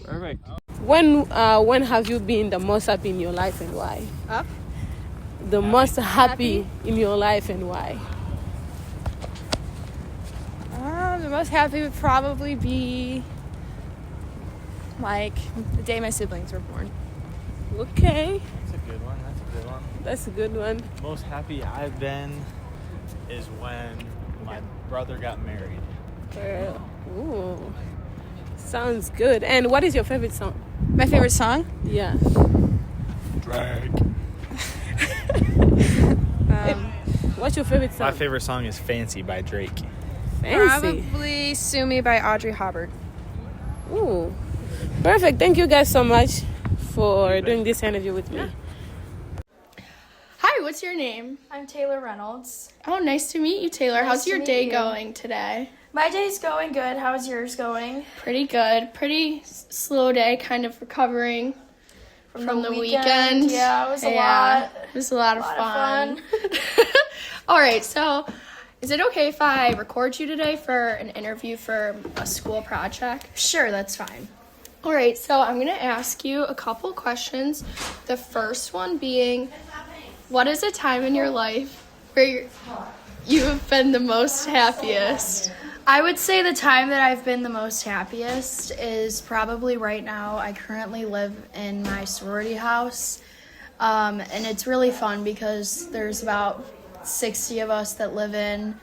Perfect. When have you been the most happy in your life and why? Up? The most happy in your life and why? The most happy would probably be like the day my siblings were born. Okay, That's a good one. that's a good one. Most happy I've been is when my brother got married. Ooh, sounds good. And what is your favorite song? My favorite song? Yeah. Drag. What's your favorite song? My favorite song is Fancy by Drake. Fancy. Probably Sue Me by Audrey Hobart. Ooh, perfect. Thank you guys so much for doing this interview with me. Hi, what's your name? I'm Taylor Reynolds. Oh, nice to meet you, Taylor. Nice How's to your meet day you. going today? My day's going good. How's yours going? Pretty good. Pretty slow day, kind of recovering from the weekend. Yeah, it was a lot. It was a lot of lot fun. of All right, so is it okay if I record you today for an interview for a school project? Sure, that's fine. All right, so I'm going to ask you a couple questions. The first one being, what is a time in your life where you have been the most happiest? I would say the time that I've been the most happiest is probably right now. I currently live in my sorority house, and it's really fun because there's about 60 of us that live in,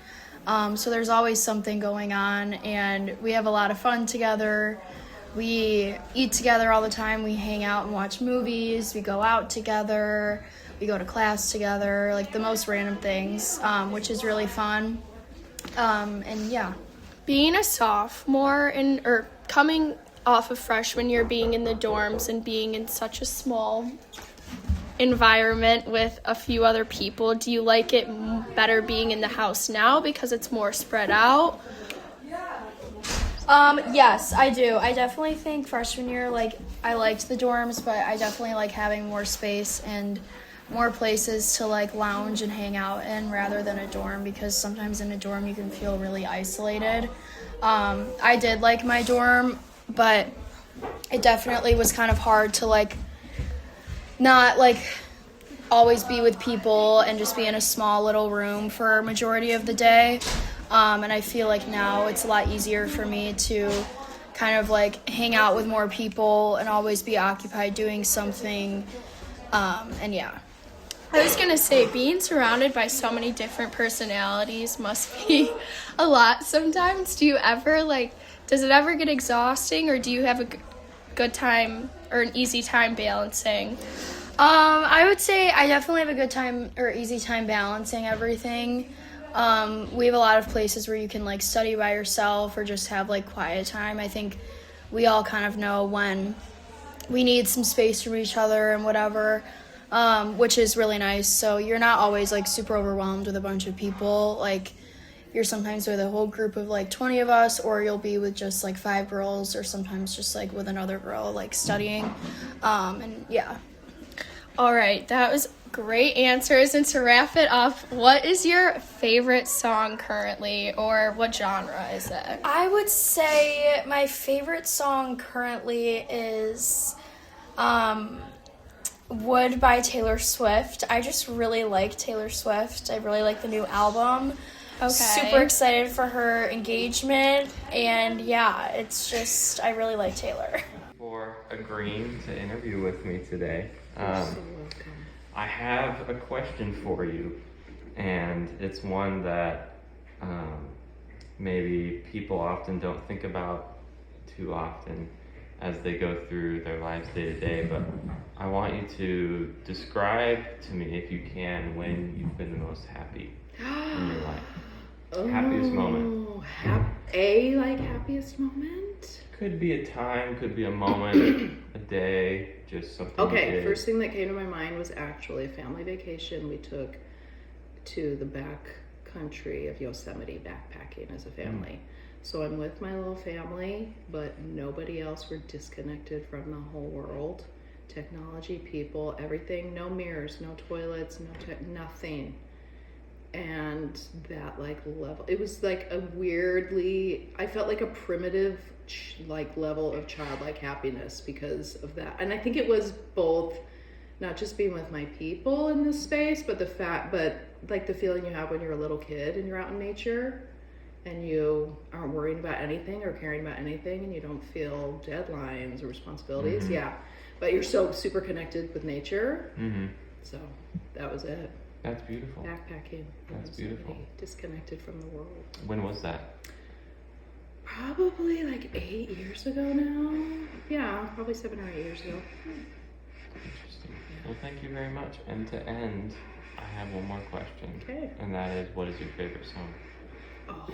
so there's always something going on, and we have a lot of fun together. We eat together all the time. We hang out and watch movies. We go out together. We go to class together, like the most random things, which is really fun. And yeah. Being a sophomore or coming off of freshman year, being in the dorms and being in such a small environment with a few other people, do you like it better being in the house now because it's more spread out? Yes, I do. I definitely think freshman year, I liked the dorms, but I definitely like having more space and more places to, lounge and hang out in rather than a dorm, because sometimes in a dorm you can feel really isolated. I did like my dorm, but it definitely was kind of hard to, not, always be with people and just be in a small little room for a majority of the day. And I feel like now it's a lot easier for me to kind of hang out with more people and always be occupied doing something. And yeah. I was going to say, being surrounded by so many different personalities must be a lot sometimes. Do you ever, does it ever get exhausting, or do you have a good time or an easy time balancing? I would say I definitely have a good time or easy time balancing everything. We have a lot of places where you can study by yourself or just have quiet time. I think we all kind of know when we need some space from each other and whatever, which is really nice. So you're not always super overwhelmed with a bunch of people. You're sometimes with a whole group of 20 of us, or you'll be with just 5 girls, or sometimes just with another girl studying. And yeah. All right, that was great answers. And to wrap it up, what is your favorite song currently, or what genre is it? I would say my favorite song currently is Would by Taylor Swift. I just really like Taylor Swift. I really like the new album. Okay. Super excited for her engagement, and yeah, it's just, I really like Taylor. For agreeing to interview with me today. I have a question for you, and it's one that maybe people often don't think about too often as they go through their lives day to day, but I want you to describe to me, if you can, when you've been the most happy in your life. Happiest moment. Happiest moment? Could be a time, could be a moment, a day, just something. Okay, first thing that came to my mind was actually a family vacation we took to the back country of Yosemite backpacking as a family. So I'm with my little family, but nobody else. We're disconnected from the whole world. Technology, people, everything. No mirrors, no toilets, nothing. and that like level, it was like a weirdly, I felt like a primitive like level of childlike happiness because of that. And I think it was both not just being with my people in this space, but like the feeling you have when you're a little kid and you're out in nature and you aren't worrying about anything or caring about anything, and you don't feel deadlines or responsibilities. Yeah, but you're so super connected with nature. So that was it. That's beautiful. Backpacking. That's beautiful. Disconnected from the world. When was that? Probably like 8 years ago now. Yeah, probably 7 or 8 years ago. Interesting. Well, thank you very much. And to end, I have one more question. Okay. And that is, what is your favorite song? Oh.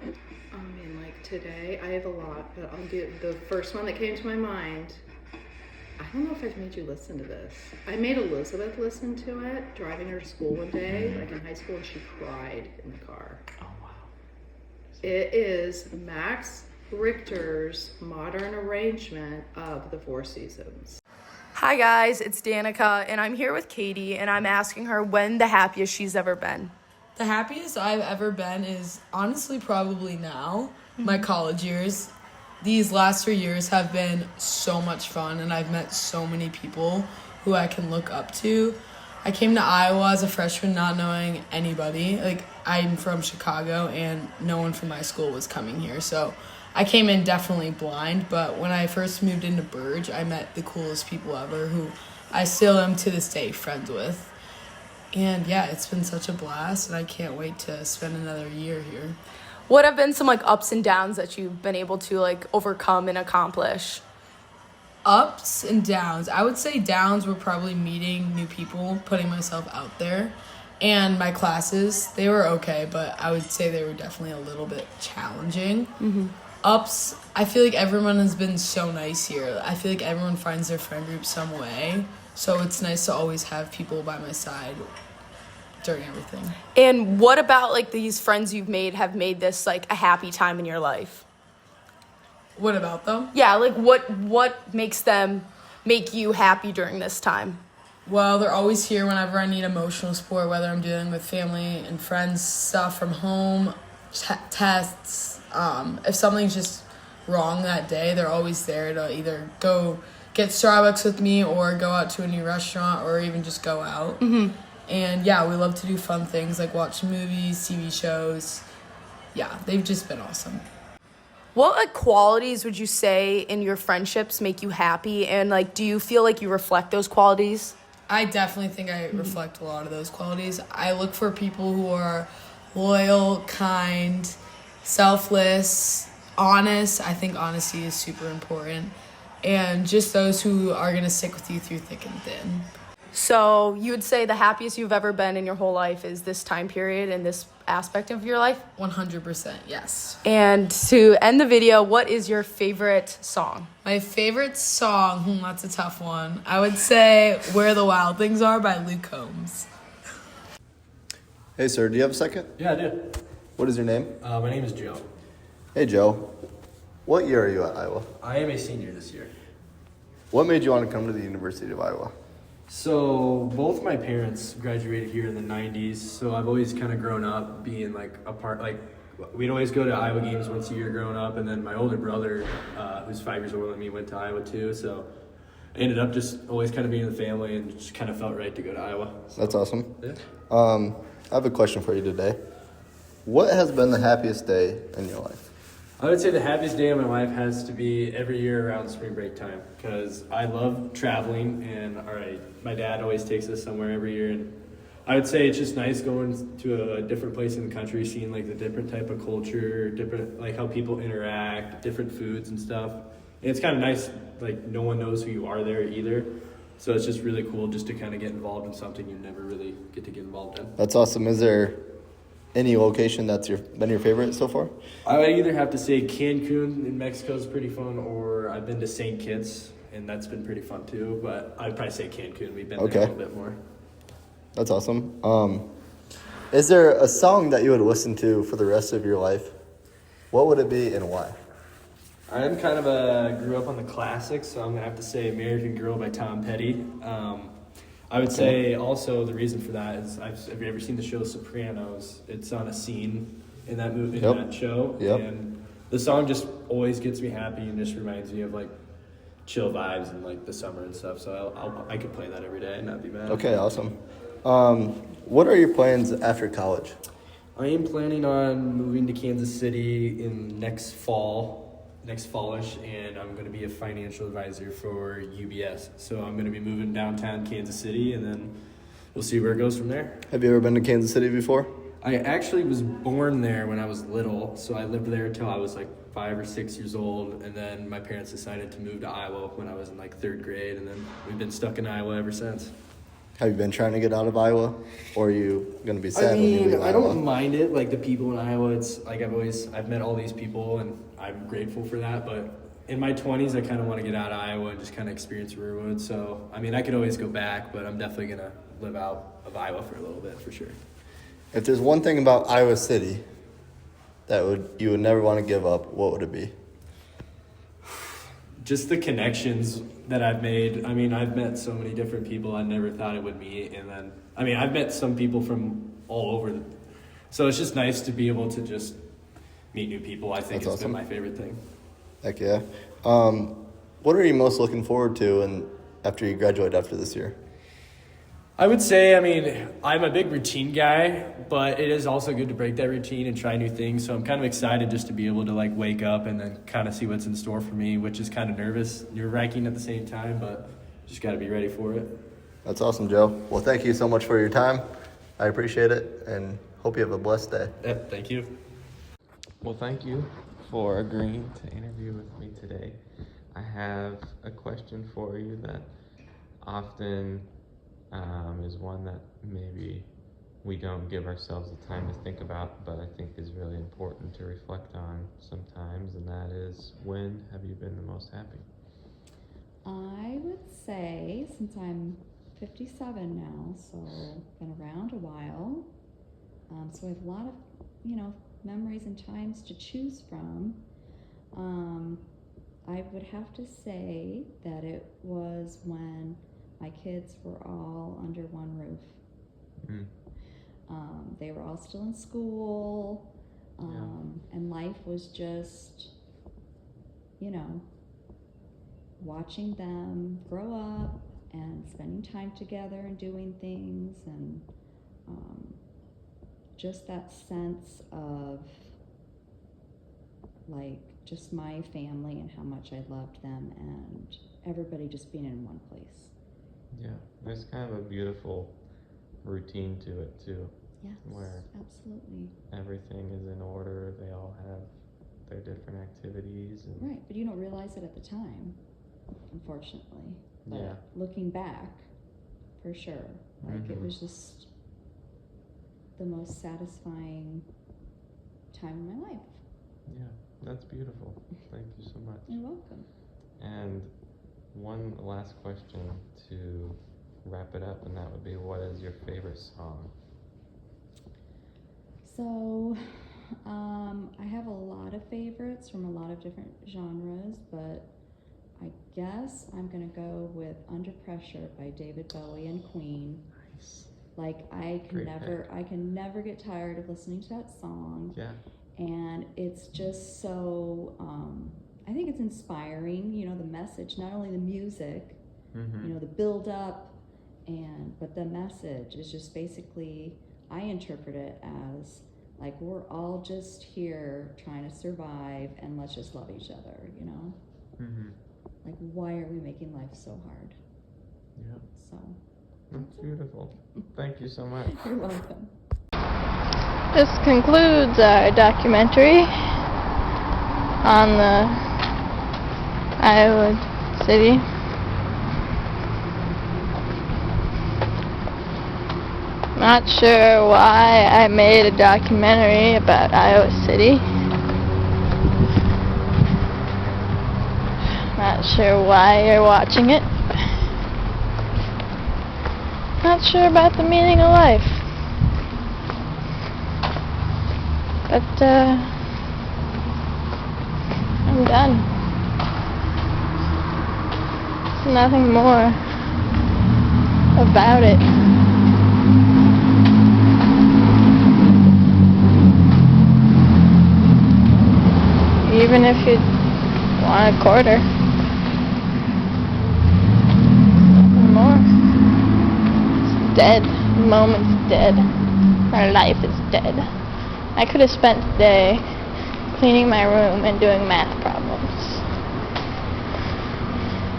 I mean, like today, I have a lot, but I'll do the first one that came to my mind. I don't know if I've made you listen to this. I made Elizabeth listen to it, driving her to school one day, like in high school, and she cried in the car. Oh, wow. It is Max Richter's modern arrangement of The Four Seasons. Hi guys, it's Danica, and I'm here with Katie, and I'm asking her when the happiest she's ever been. The happiest I've ever been is honestly probably now, my college years. These last 3 years have been so much fun, and I've met so many people who I can look up to. I came to Iowa as a freshman not knowing anybody. Like, I'm from Chicago, and no one from my school was coming here, so I came in definitely blind. But when I first moved into Burge, I met the coolest people ever who I still am to this day friends with. And yeah, it's been such a blast, and I can't wait to spend another year here. What have been some like ups and downs that you've been able to like overcome and accomplish? Ups and downs. I would say downs were probably meeting new people, putting myself out there. And my classes, they were okay, but I would say they were definitely a little bit challenging. Ups, I feel like everyone has been so nice here. I feel like everyone finds their friend group some way. So it's nice to always have people by my side during everything. And what about like these friends you've made have made this like a happy time in your life? What about them? Yeah, like what makes them make you happy during this time? Well, they're always here whenever I need emotional support, whether I'm dealing with family and friends stuff from home, tests. If something's just wrong that day, they're always there to either go get Starbucks with me or go out to a new restaurant or even just go out. And yeah, we love to do fun things like watch movies, TV shows. Yeah, they've just been awesome. What like qualities would you say in your friendships make you happy, and like do you feel like you reflect those qualities? I definitely think I reflect a lot of those qualities. I look for people who are loyal, kind, selfless, honest. I think honesty is super important. And just those who are going to stick with you through thick and thin. So you would say the happiest you've ever been in your whole life is this time period and this aspect of your life? 100%, yes. And to end the video, what is your favorite song? My favorite song, that's a tough one. I would say Where the Wild Things Are by Luke Combs. Hey, sir, do you have a second? Yeah, I do. What is your name? My name is Joe. Hey, Joe. What year are you at Iowa? I am a senior this year. What made you want to come to the University of Iowa? So both my parents graduated here in the 90s, so I've always kind of grown up being like a part, like we'd always go to Iowa games once a year growing up, and then my older brother, who's 5 years older than me, went to Iowa too, so I ended up just always kind of being in the family and just kind of felt right to go to Iowa. So, that's awesome. Yeah. I have a question for you today. What has been the happiest day in your life? I would say the happiest day of my life has to be every year around spring break time, because I love traveling, and my dad always takes us somewhere every year, and I would say it's just nice going to a different place in the country, seeing like the different type of culture, different like how people interact, different foods and stuff. And it's kind of nice, like no one knows who you are there either, so it's just really cool just to kind of get involved in something you never really get to get involved in. That's awesome. Is there any location that's been your favorite so far? I would either have to say Cancun in Mexico is pretty fun, or I've been to St. Kitts, and that's been pretty fun too, but I'd probably say Cancun. We've been there a little bit more. That's awesome. Is there a song that you would listen to for the rest of your life? What would it be and why? I'm kind of grew up on the classics, so I'm going to have to say American Girl by Tom Petty. I would say also the reason for that is, have you ever seen the show Sopranos? It's on a scene in that movie, in that show. Yep. And the song just always gets me happy and just reminds me of like chill vibes and like the summer and stuff. So I could play that every day and not be mad. Okay, awesome. What are your plans after college? I am planning on moving to Kansas City in next fallish, and I'm going to be a financial advisor for UBS. So I'm going to be moving downtown Kansas City, and then we'll see where it goes from there. Have you ever been to Kansas City before? I actually was born there when I was little, so I lived there until I was like 5 or 6 years old, and then my parents decided to move to Iowa when I was in like 3rd grade, and then we've been stuck in Iowa ever since. Have you been trying to get out of Iowa, or are you going to be sad when you leave Iowa? I don't mind it. Like the people in Iowa, it's like I've met all these people, and I'm grateful for that. But in my 20s, I kind of want to get out of Iowa and just kind of experience Rearwood. So I mean, I could always go back, but I'm definitely gonna live out of Iowa for a little bit for sure. If there's one thing about Iowa City that you would never want to give up, what would it be? Just the connections that I've made. I mean, I've met so many different people I never thought I would meet. And then, I mean, I've met some people from all over. So it's just nice to be able to just meet new people. I think it's been my favorite thing. Heck yeah. What are you most looking forward to after you graduate after this year? I would say, I mean, I'm a big routine guy, but it is also good to break that routine and try new things. So I'm kind of excited just to be able to like wake up and then kind of see what's in store for me, which is kind of nerve-wracking at the same time, but just got to be ready for it. That's awesome, Joe. Well, thank you so much for your time. I appreciate it and hope you have a blessed day. Yep, thank you. Well, thank you for agreeing to interview with me today. I have a question for you that often is one that maybe we don't give ourselves the time to think about, but I think is really important to reflect on sometimes, and that is, when have you been the most happy? I would say, since I'm 57 now, so been around a while, so I have a lot of, memories and times to choose from. I would have to say that it was when my kids were all under one roof. They were all still in school, and life was just, watching them grow up and spending time together and doing things, and just that sense of like just my family and how much I loved them and everybody just being in one place. Yeah, there's kind of a beautiful routine to it too. Yes, where absolutely. Everything is in order. They all have their different activities. And right, but you don't realize it at the time, unfortunately. But looking back, for sure, like it was just the most satisfying time in my life. Yeah, that's beautiful. Thank you so much. You're welcome. And one last question to wrap it up, and that would be, what is your favorite song? So, I have a lot of favorites from a lot of different genres, but I guess I'm gonna go with Under Pressure by David Bowie and Queen. Nice. Like I can never get tired of listening to that song. Yeah. And it's just so, I think it's inspiring, the message, not only the music, the build up, but the message is just basically, I interpret it as like, we're all just here trying to survive and let's just love each other, Like, why are we making life so hard? Yeah. So. That's beautiful. Thank you so much. You're welcome. This concludes our documentary on the Iowa City. Not sure why I made a documentary about Iowa City. Not sure why you're watching it. Not sure about the meaning of life. But, I'm done. There's nothing more about it. Even if you want a quarter. Nothing more. It's dead. The moment's dead. Our life is dead. I could have spent the day cleaning my room and doing math problems.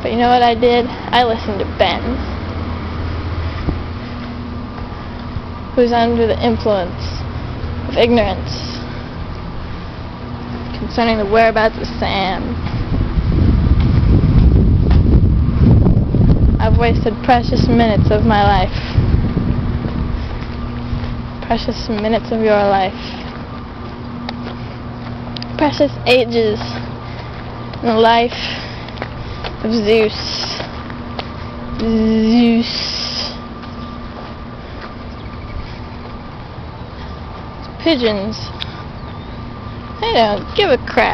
But you know what I did? I listened to Ben, who's under the influence of ignorance concerning the whereabouts of Sam. I've wasted precious minutes of my life. Precious minutes of your life. Precious ages in the life of Zeus. Zeus. Pigeons. They don't give a crap.